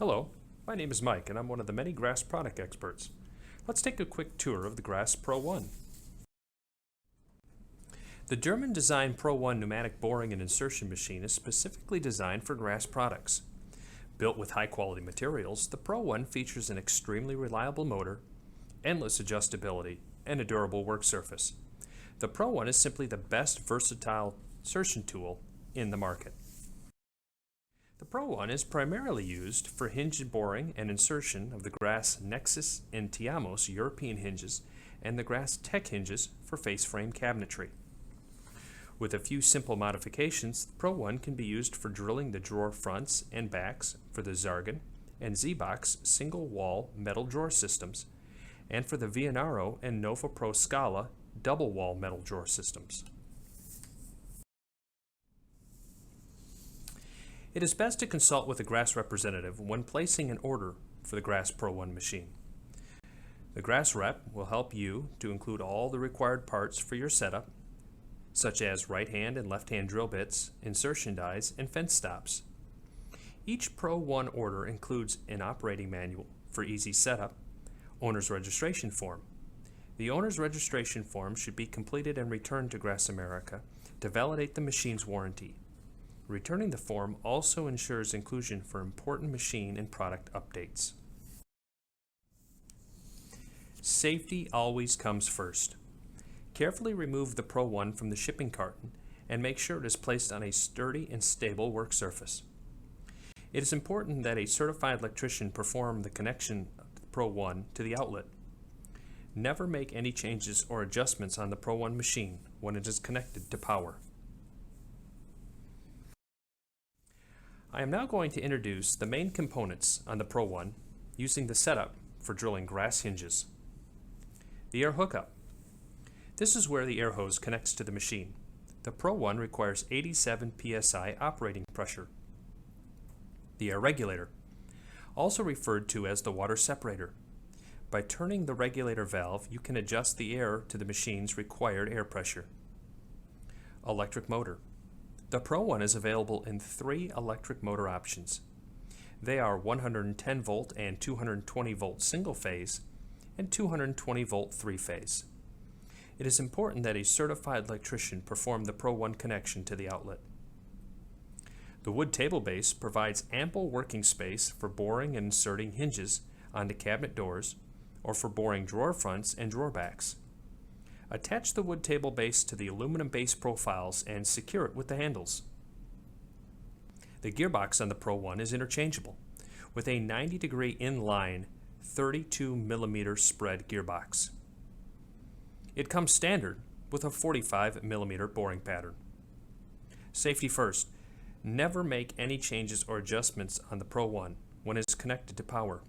Hello, my name is Mike and I'm one of the many grass product experts. Let's take a quick tour of the Grass PRO1. The German-designed PRO1 pneumatic boring and insertion machine is specifically designed for grass products. Built with high-quality materials, the PRO1 features an extremely reliable motor, endless adjustability, and a durable work surface. The PRO1 is simply the best versatile insertion tool in the market. The PRO1 is primarily used for hinge boring and insertion of the Grass Nexus and Tiamos European hinges and the Grass Tech hinges for face frame cabinetry. With a few simple modifications, the PRO1 can be used for drilling the drawer fronts and backs for the Zargan and ZBox single wall metal drawer systems and for the Vianaro and Nova Pro Scala double wall metal drawer systems. It is best to consult with a Grass representative when placing an order for the Grass PRO1 machine. The Grass rep will help you to include all the required parts for your setup, such as right hand and left hand drill bits, insertion dies, and fence stops. Each PRO1 order includes an operating manual for easy setup, owner's registration form. The owner's registration form should be completed and returned to Grass America to validate the machine's warranty. Returning the form also ensures inclusion for important machine and product updates. Safety always comes first. Carefully remove the PRO1 from the shipping carton and make sure it is placed on a sturdy and stable work surface. It is important that a certified electrician perform the connection of the PRO1 to the outlet. Never make any changes or adjustments on the PRO1 machine when it is connected to power. I am now going to introduce the main components on the PRO1 using the setup for drilling grass hinges. The air hookup. This is where the air hose connects to the machine. The PRO1 requires 87 psi operating pressure. The air regulator, also referred to as the water separator. By turning the regulator valve, you can adjust the air to the machine's required air pressure. Electric motor. The PRO1 is available in 3 electric motor options. They are 110 volt and 220 volt single phase and 220 volt 3-phase. It is important that a certified electrician perform the PRO1 connection to the outlet. The wood table base provides ample working space for boring and inserting hinges onto cabinet doors or for boring drawer fronts and drawer backs. Attach the wood table base to the aluminum base profiles and secure it with the handles. The gearbox on the PRO1 is interchangeable with a 90-degree inline 32mm spread gearbox. It comes standard with a 45mm boring pattern. Safety first. Never make any changes or adjustments on the PRO1 when it is connected to power.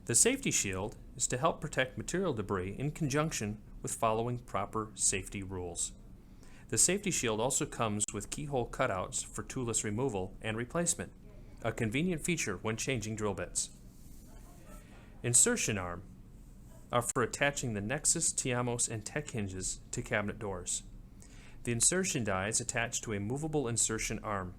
The safety shield is to help protect material debris in conjunction with following proper safety rules. The safety shield also comes with keyhole cutouts for toolless removal and replacement, a convenient feature when changing drill bits. Insertion arm are for attaching the Nexus, Tiamos, and Tech hinges to cabinet doors. The insertion die is attached to a movable insertion arm.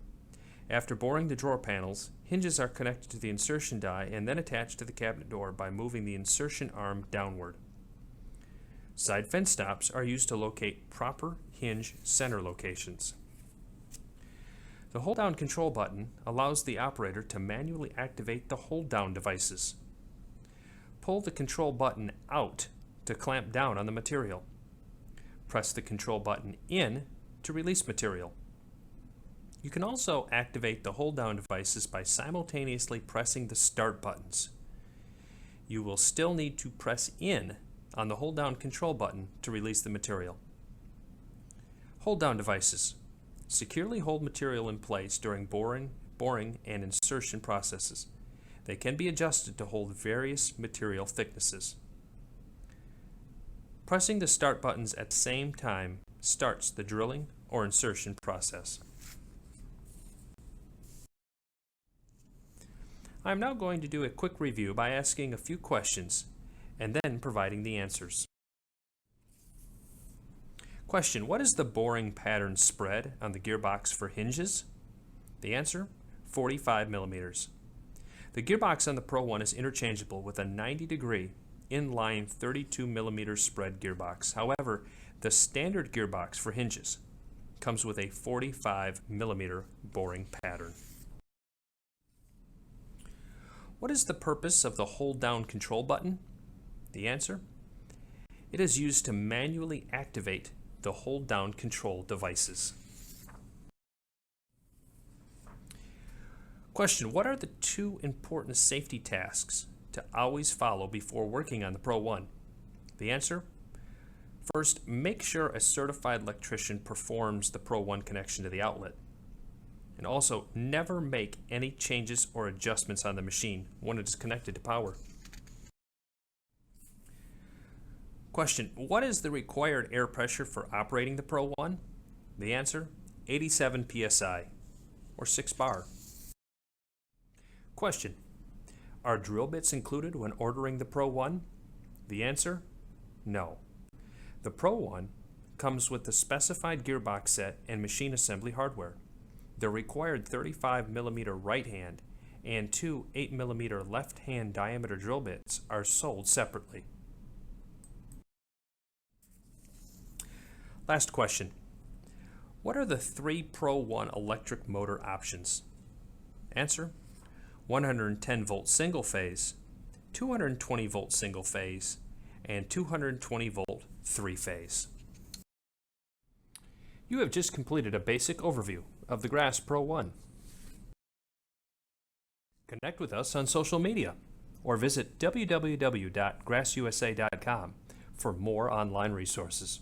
After boring the drawer panels, hinges are connected to the insertion die and then attached to the cabinet door by moving the insertion arm downward. Side fence stops are used to locate proper hinge center locations. The hold-down control button allows the operator to manually activate the hold-down devices. Pull the control button out to clamp down on the material. Press the control button in to release material. You can also activate the hold-down devices by simultaneously pressing the start buttons. You will still need to press in on the hold-down control button to release the material. Hold-down devices securely hold material in place during boring, and insertion processes. They can be adjusted to hold various material thicknesses. Pressing the start buttons at the same time starts the drilling or insertion process. I am now going to do a quick review by asking a few questions and then providing the answers. Question: what is the boring pattern spread on the gearbox for hinges? The answer: 45 millimeters. The gearbox on the Pro1 is interchangeable with a 90-degree inline 32mm spread gearbox. However, the standard gearbox for hinges comes with a 45mm boring pattern. What is the purpose of the hold-down control button? The answer? It is used to manually activate the hold-down control devices. Question: what are the two important safety tasks to always follow before working on the Pro1? The answer? First, make sure a certified electrician performs the Pro1 connection to the outlet. And also, never make any changes or adjustments on the machine when it is connected to power. Question: what is the required air pressure for operating the Pro1? The answer: 87 psi, or 6 bar. Question: are drill bits included when ordering the Pro1? The answer: no. The Pro1 comes with the specified gearbox set and machine assembly hardware. The required 35mm right hand and two 8mm left hand diameter drill bits are sold separately. Last question: what are the three Pro1 electric motor options? Answer: 110 volt single phase, 220 volt single phase, and 220 volt three phase. You have just completed a basic overview of the Grass Pro1. Connect with us on social media or visit www.grassusa.com for more online resources.